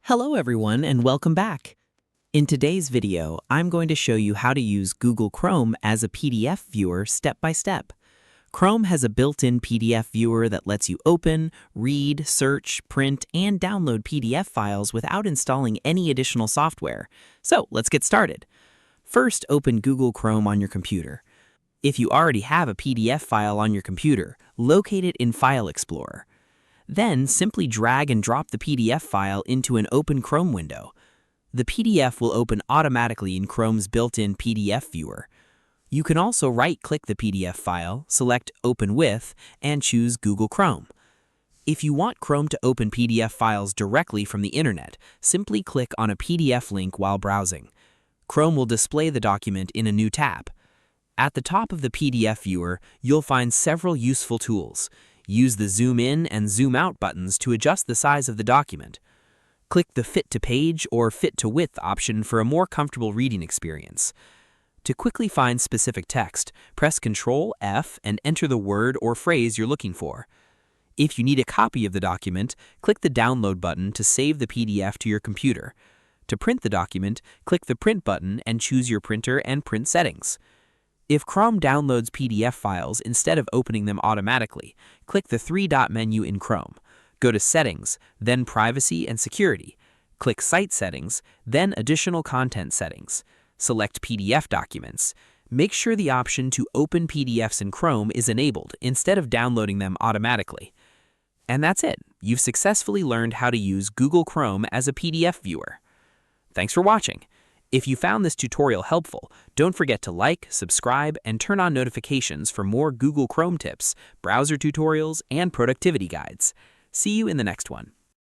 Hello everyone and welcome back. In today's video, I'm going to show you how to use Google Chrome as a PDF viewer step by step. Chrome has a built-in PDF viewer that lets you open, read, search, print, and download PDF files without installing any additional software. So let's get started. First, open Google Chrome on your computer. If you already have a PDF file on your computer, locate it in File Explorer. Then simply drag and drop the PDF file into an open Chrome window. The PDF will open automatically in Chrome's built-in PDF viewer. You can also right-click the PDF file, select Open With, and choose Google Chrome. If you want Chrome to open PDF files directly from the internet, simply click on a PDF link while browsing. Chrome will display the document in a new tab. At the top of the PDF viewer, you'll find several useful tools. Use the Zoom In and Zoom Out buttons to adjust the size of the document. Click the Fit to Page or Fit to Width option for a more comfortable reading experience. To quickly find specific text, press Ctrl F and enter the word or phrase you're looking for. If you need a copy of the document, click the Download button to save the PDF to your computer. To print the document, click the Print button and choose your printer and print settings. If Chrome downloads PDF files instead of opening them automatically, click the three-dot menu in Chrome. Go to Settings, then Privacy and Security. Click Site Settings, then Additional Content Settings. Select PDF Documents. Make sure the option to open PDFs in Chrome is enabled instead of downloading them automatically. And that's it. You've successfully learned how to use Google Chrome as a PDF viewer. Thanks for watching. If you found this tutorial helpful, don't forget to like, subscribe, and turn on notifications for more Google Chrome tips, browser tutorials, and productivity guides. See you in the next one.